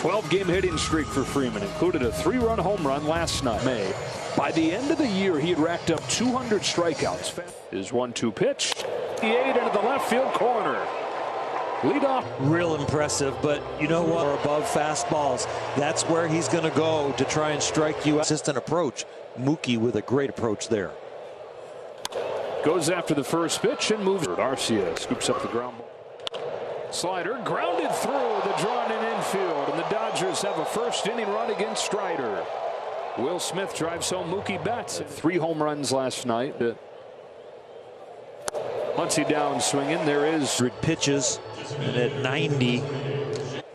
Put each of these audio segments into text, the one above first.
12-game hitting streak for Freeman, included a 3-run home run last night. May. By the end of the year, he had racked up 200 strikeouts. His 1-2 pitch, he ate into the left field corner. Lead off. Real impressive, but you know what? Above fastballs. That's where he's going to go to try and strike you. Consistent approach. Mookie with a great approach there. Goes after the first pitch and moves. Arcia scoops up the ground ball. Slider grounded through the drawn in infield, and the Dodgers have a first-inning run against Strider. Will Smith drives home Mookie Betts. 3 home runs last night. Muncy down swinging. There is 100 pitches, and at 90,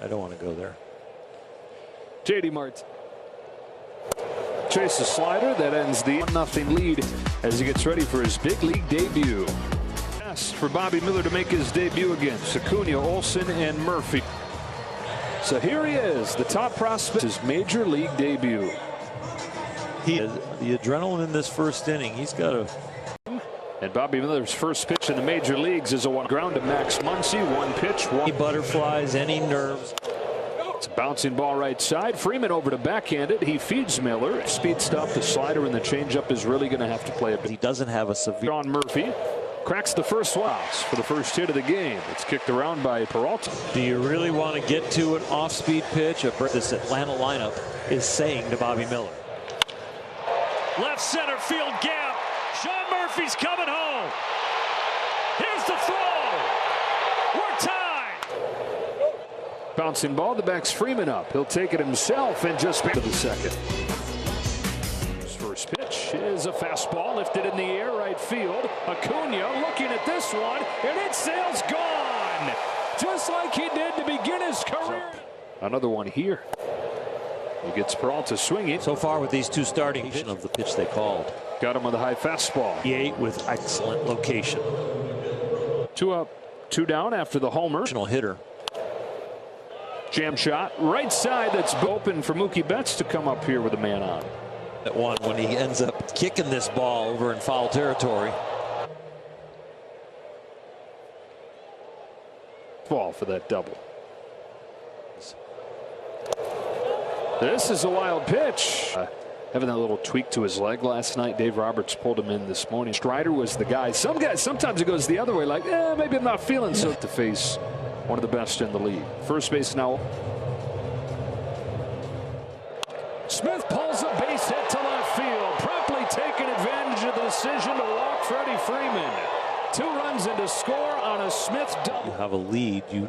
I don't want to go there. J.D. Martin chases slider that ends the 1-0 lead as he gets ready for his big league debut. Yes, for Bobby Miller to make his debut against Acuna, Olsen, and Murphy. So here he is, the top prospect, his major league debut. The adrenaline in this first inning, he's got a. And Bobby Miller's first pitch in the major leagues is a ground to Max Muncy. 1 pitch, 1. Any butterflies, any nerves. It's a bouncing ball right side. Freeman over to backhand it. He feeds Miller. Speed stuff. The slider and the changeup is really going to have to play a bit. He doesn't have a severe. John Murphy cracks the first one for the first hit of the game. It's kicked around by Peralta. Do you really want to get to an off-speed pitch? This Atlanta lineup is saying to Bobby Miller. Left center field gap. Sean Murphy's coming home. Here's the throw. We're tied. Bouncing ball. The backs Freeman up. He'll take it himself and just to the second. His first pitch is a fastball lifted in the air right field. Acuna looking at this one, and it sails gone. Just like he did to begin his career. Another one here. He gets Peralta swinging. So far with these 2 starting of the pitch they called. Got him with a high fastball. He ate with excellent location. 2 up, 2 down after the homer. Hitter. Jam shot right side. That's open for Mookie Betts to come up here with a man on. That one when he ends up kicking this ball over in foul territory. Ball for that double. This is a wild pitch. Having that little tweak to his leg last night. Dave Roberts pulled him in this morning. Strider was the guy. Some guys, sometimes it goes the other way, like, maybe I'm not feeling so. To face one of the best in the league. First base now. Smith pulls a base hit to left field, promptly taking advantage of the decision to walk Freddie Freeman. 2 runs into score on a Smith double. You have a lead. You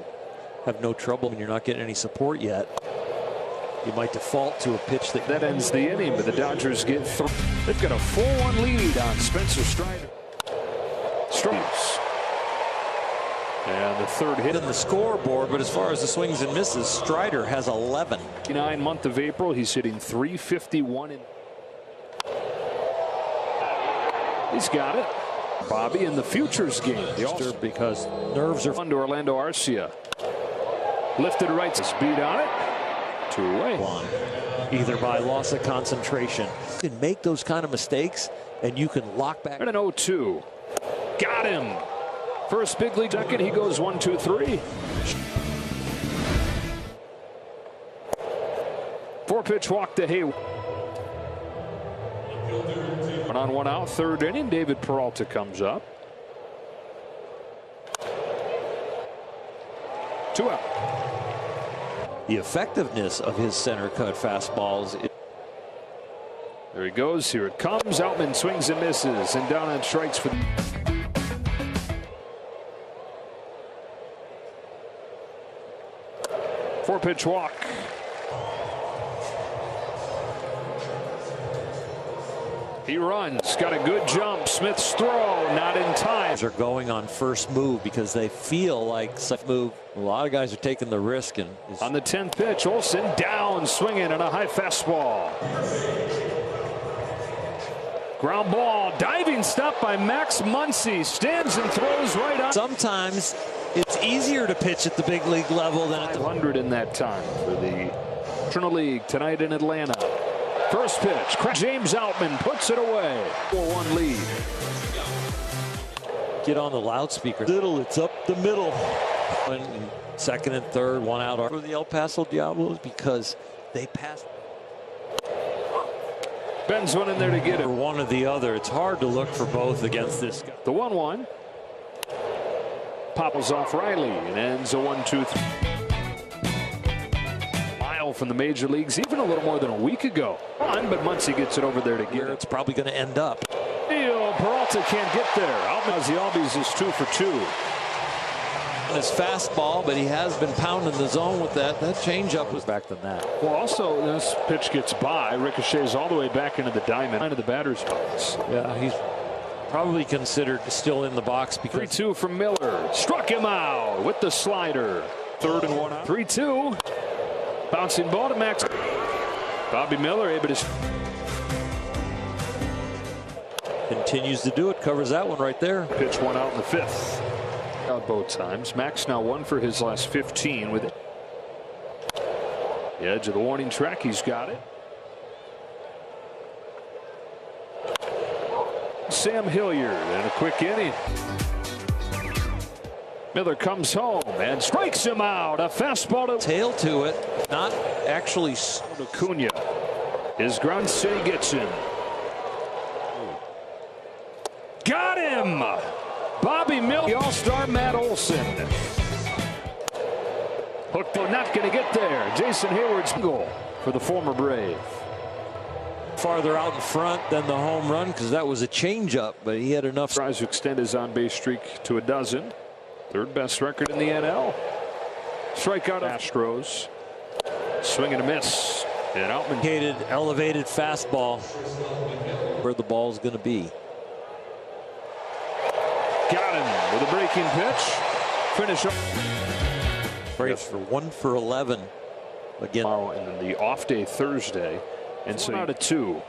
have no trouble when you're not getting any support yet. You might default to a pitch that ends the inning, but the Dodgers get through. They've got a 4-1 lead on Spencer Strider. Strikes. And the 3rd hit in the scoreboard, but as far as the swings and misses, Strider has 11. 9th of April, he's hitting .351. He's got it. Bobby in the futures game. Because nerves are under Orlando Arcia. Lifted right, speed on it. 2 away. Either by loss of concentration. You can make those kind of mistakes, and you can lock back. And an 0-2. Got him. First big league second, he goes 1-2-3. 4-pitch walk to Hayward. 1 on 1 out, 3rd inning. David Peralta comes up. 2 out. The effectiveness of his center cut fastballs. There he goes. Here it comes. Outman swings and misses, and down on strikes for. 4-pitch walk. He runs, got a good jump. Smith's throw, not in time. Are going on first move because they feel like such move. A lot of guys are taking the risk. And on the 10th pitch, Olsen down, swinging on a high fastball. Ground ball, diving stop by Max Muncy. Stands and throws right on. Sometimes it's easier to pitch at the big league level than at the 100 in that time for the National League tonight in Atlanta. First pitch, James Outman puts it away. 4-1 lead. Get on the loudspeaker. Little, it's up the middle. And second and third, one out for the El Paso Diablos because they passed. Ben's one in there to get it. For one or the other. It's hard to look for both against this guy. The 1-1. Popples off Riley and ends a 1-2-3. Mile from the major leagues, even a little more than a week ago. But Muncy gets it over there to get it. It's probably going to end up. Peralta can't get there. The Albies is 2 for 2. His fastball, but he has been pounding the zone with that. That changeup was back than that. Well, also, this pitch gets by, ricochets all the way back into the diamond, into the batter's box. Yeah, he's probably considered still in the box because 3-2 from Miller. Struck him out with the slider. 3rd and 1 out. 3-2. Bouncing ball to Max. Bobby Miller able to. Continues to do it. Covers that one right there. Pitch one out in the 5th. Out both times. Max now 1 for his last 15 with it. The edge of the warning track. He's got it. Sam Hilliard and a quick inning. Miller comes home and strikes him out. A fastball to tail to it. Not actually. Acuna. His ground city gets him. Got him. Bobby Miller. The all-star Matt Olson. Hooked, but not going to get there. Jason Hayward's goal for the former Brave. Farther out in front than the home run because that was a changeup, but he had enough. Tries to extend his on-base streak to a dozen. 3rd best record in the NL. Strikeout Astros. Swing and a miss. And Outman. Elevated fastball where the ball's going to be. Got him with a breaking pitch. Finish up. Braves for 1 for 11 again. Tomorrow and then the off day Thursday. And so out of 2.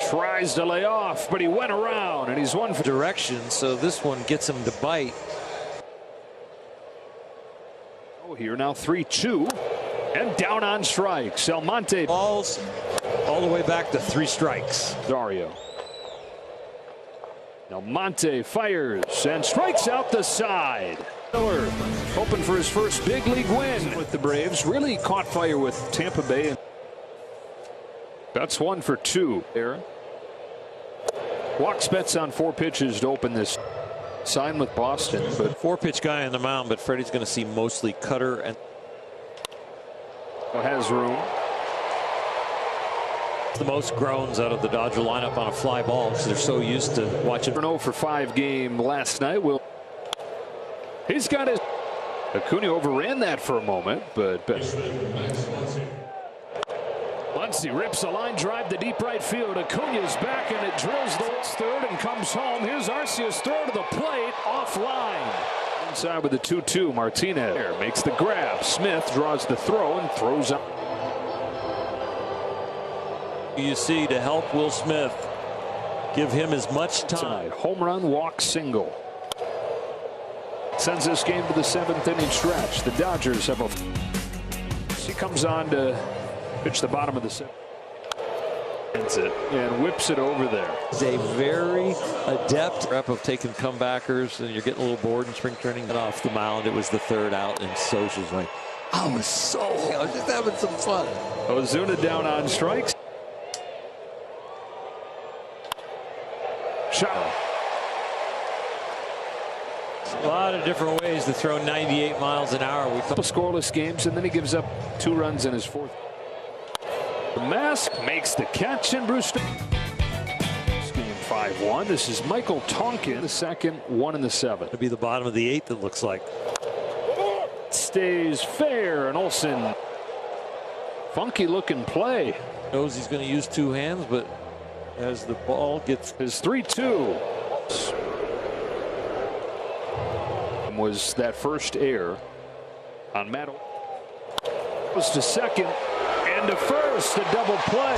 Tries to lay off, but he went around and he's 1 for direction. So this one gets him to bite. Oh, here now 3-2 and down on strikes. Almonte balls all the way back to 3 strikes. Dario. Almonte fires and strikes out the side. Miller hoping for his first big league win with the Braves. Really caught fire with Tampa Bay. That's 1 for 2. Aaron walks bets on 4 pitches to open this. Sign with Boston, but 4-pitch guy on the mound, but Freddie's going to see mostly cutter and has room. The most groans out of the Dodger lineup on a fly ball because they're so used to watching. 0 for 5 game last night. He's got his. Acuna overran that for a moment, but Muncy rips a line drive to deep right field. Acuna's back and it drills the 3rd and comes home. Here's Arcia's throw to the plate offline. Inside with the 2-2. Martinez makes the grab. Smith draws the throw and throws up. You see to help Will Smith, give him as much time. Tonight, home run, walk, single. Sends this game to the 7th inning stretch. The Dodgers have a. He comes on to pitch the bottom of the 7th. Ends it and whips it over there. He's a very adept rep of taking comebackers, and you're getting a little bored in spring training. Off the mound, it was the 3rd out, and Socha's like, I was just having some fun. Ozuna down on strikes. Shot. A lot of different ways to throw 98 miles an hour. We couple scoreless games, and then he gives up 2 runs in his 4th. The mask makes the catch, and Brewster. Game 5-1. This is Michael Tonkin, the 2nd, 1 in the 7th. It'll be the bottom of the 8th. It looks like. Stays fair, and Olsen. Funky looking play. Knows he's going to use 2 hands, but as the ball gets his 3-2. Was that first error on Matt. Was to 2nd and to 1st, a double play.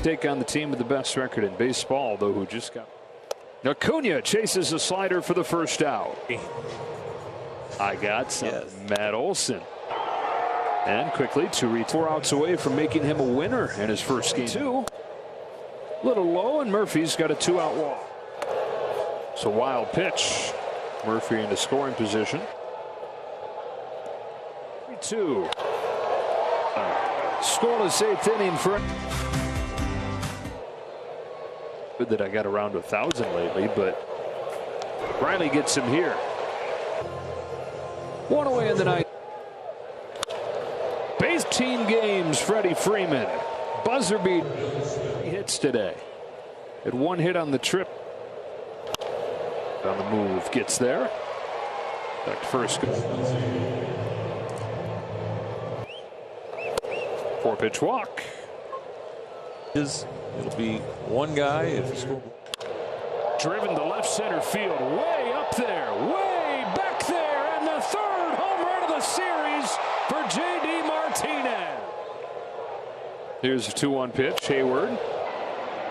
Take on the team with the best record in baseball, though, who just got. Acuna chases a slider for the 1st out. I got some. Yes. Matt Olson. And quickly to reach 4 outs away from making him a winner in his first game. 2. Little low, and Murphy's got a 2-out walk. It's a wild pitch. Murphy into scoring position. 3-2. Scoreless 8th inning for. Good that I got around 1,000 lately, but Riley gets him here. One away in the ninth. Base team games. Freddie Freeman. Buzzer beat. He hits today. Had one hit on the trip. On the move, gets there. Back to first. 4-pitch walk. It'll be one guy if you score. Driven to left center field, way up there, way back there, and the third home run of the series for J.D. Martinez. Here's a 2-1 pitch, Hayward,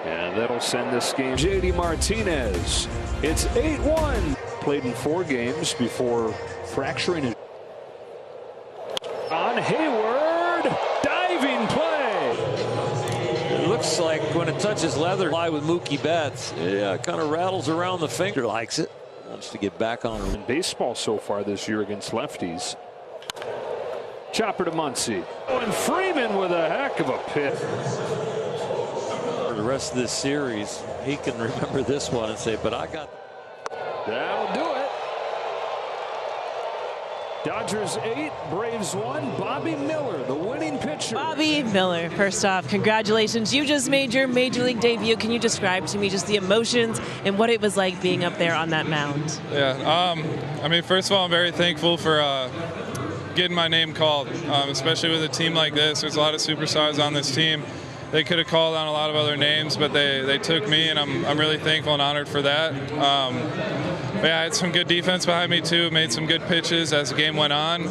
and that'll send this game. J.D. Martinez. It's 8-1. Played in 4 games before fracturing his. On Hayward, diving play. It looks like when it touches leather, fly with Mookie Betts. Yeah, it kind of rattles around the finger. Likes it. Wants to get back on it. In baseball so far this year against lefties. Chopper to Muncy. Oh, and Freeman with a heck of a pitch. For the rest of this series, he can remember this one and say, but I got. That'll do it. Dodgers 8, Braves 1. Bobby Miller, the winning pitcher. Bobby Miller, first off, congratulations. You just made your Major League debut. Can you describe to me just the emotions and what it was like being up there on that mound? Yeah, I mean, first of all, I'm very thankful for getting my name called, especially with a team like this. There's a lot of superstars on this team. They could have called on a lot of other names, but they took me, and I'm really thankful and honored for that. But yeah, I had some good defense behind me too. Made some good pitches as the game went on.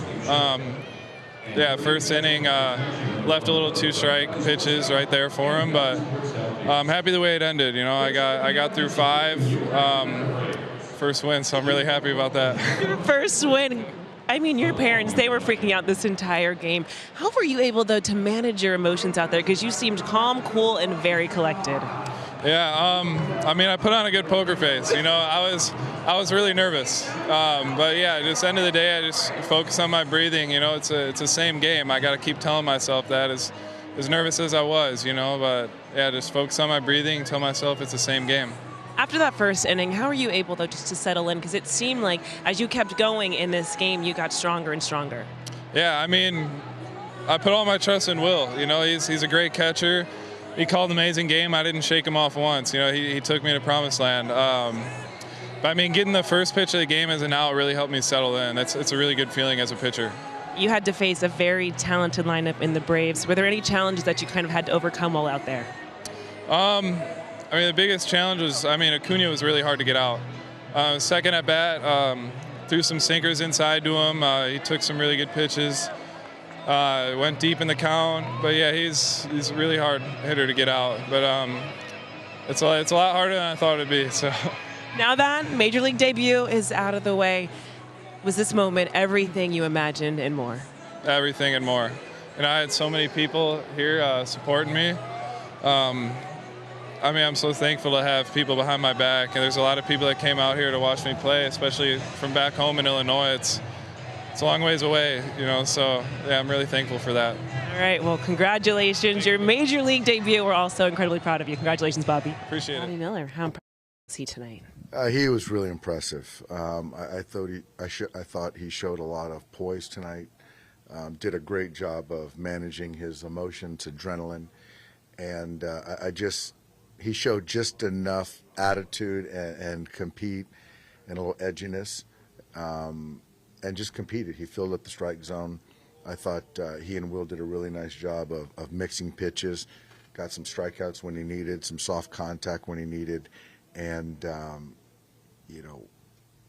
Yeah, first inning left a little 2-strike pitches right there for him, but I'm happy the way it ended. You know, I got through 5, first win, so I'm really happy about that. Your first win. I mean, your parents, they were freaking out this entire game. How were you able, though, to manage your emotions out there? Because you seemed calm, cool, and very collected. Yeah, I mean, I put on a good poker face. You know, I was really nervous. But yeah, just end of the day, I just focus on my breathing. You know, it's the same game. I got to keep telling myself that as nervous as I was, you know. But yeah, just focus on my breathing, tell myself it's the same game. After that first inning, how were you able, though, just to settle in? Because it seemed like as you kept going in this game, you got stronger and stronger. Yeah, I mean, I put all my trust in Will. You know, he's a great catcher. He called an amazing game. I didn't shake him off once. You know, he took me to promised land. But I mean, getting the first pitch of the game as an out really helped me settle in. It's a really good feeling as a pitcher. You had to face a very talented lineup in the Braves. Were there any challenges that you kind of had to overcome while out there? I mean, the biggest challenge was, I mean, Acuna was really hard to get out. Second at bat, threw some sinkers inside to him. He took some really good pitches. Went deep in the count. But yeah, he's a really hard hitter to get out. But it's a lot harder than I thought it'd be. So now that Major League debut is out of the way, was this moment everything you imagined and more? Everything and more. And I had so many people here supporting me. I mean, I'm so thankful to have people behind my back, and there's a lot of people that came out here to watch me play, especially from back home in Illinois. It's a long ways away, you know, so yeah, I'm really thankful for that. All right, well, congratulations. Your Major League debut. We're also incredibly proud of you. Congratulations, Bobby. Appreciate it. Bobby Miller, how impressed was he tonight? He was really impressive. I thought he showed a lot of poise tonight. Did a great job of managing his emotions, adrenaline, and he showed just enough attitude and compete and a little edginess, and just competed. He filled up the strike zone. I thought he and Will did a really nice job of mixing pitches, got some strikeouts when he needed, some soft contact when he needed, and you know,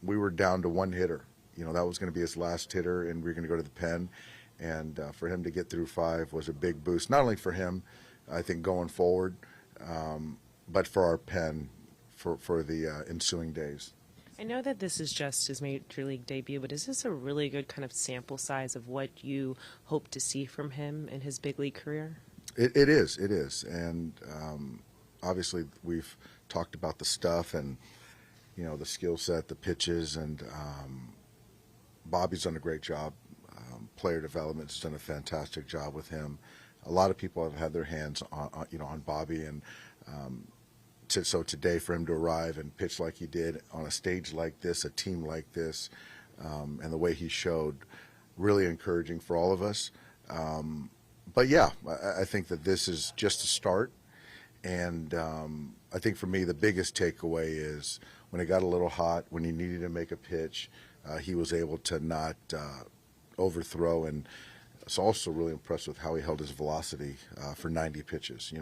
we were down to one hitter. You know, that was going to be his last hitter, and we were going to go to the pen, and for him to get through 5 was a big boost, not only for him, I think, going forward, but for our pen for the ensuing days. I know that this is just his Major League debut, but is this a really good kind of sample size of what you hope to see from him in his big league career? It is. And obviously we've talked about the stuff, and the skill set, the pitches, and Bobby's done a great job. Player development has done a fantastic job with him. A lot of people have had their hands on Bobby, and so today for him to arrive and pitch like he did on a stage like this, a team like this, and the way he showed, really encouraging for all of us. But yeah, I think that this is just a start, and I think for me the biggest takeaway is when it got a little hot, when he needed to make a pitch, he was able to not overthrow, and it's also really impressed with how he held his velocity for 90 pitches.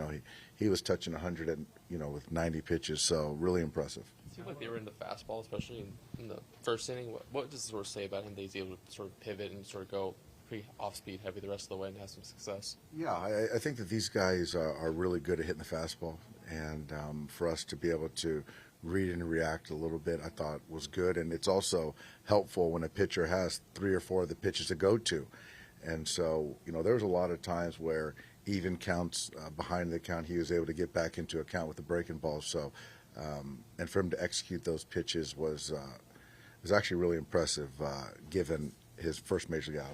He was touching 100 with 90 pitches, so really impressive. It seemed like they were in the fastball, especially in the first inning. What does it sort of say about him that he's able to sort of pivot and sort of go pretty off-speed heavy the rest of the way and have some success? Yeah, I think that these guys are really good at hitting the fastball, and for us to be able to read and react a little bit, I thought was good. And it's also helpful when a pitcher has 3 or 4 of the pitches to go to. And so, there was a lot of times where even counts behind the count, he was able to get back into a count with the breaking ball. So, and for him to execute those pitches was actually really impressive given his first major league outing.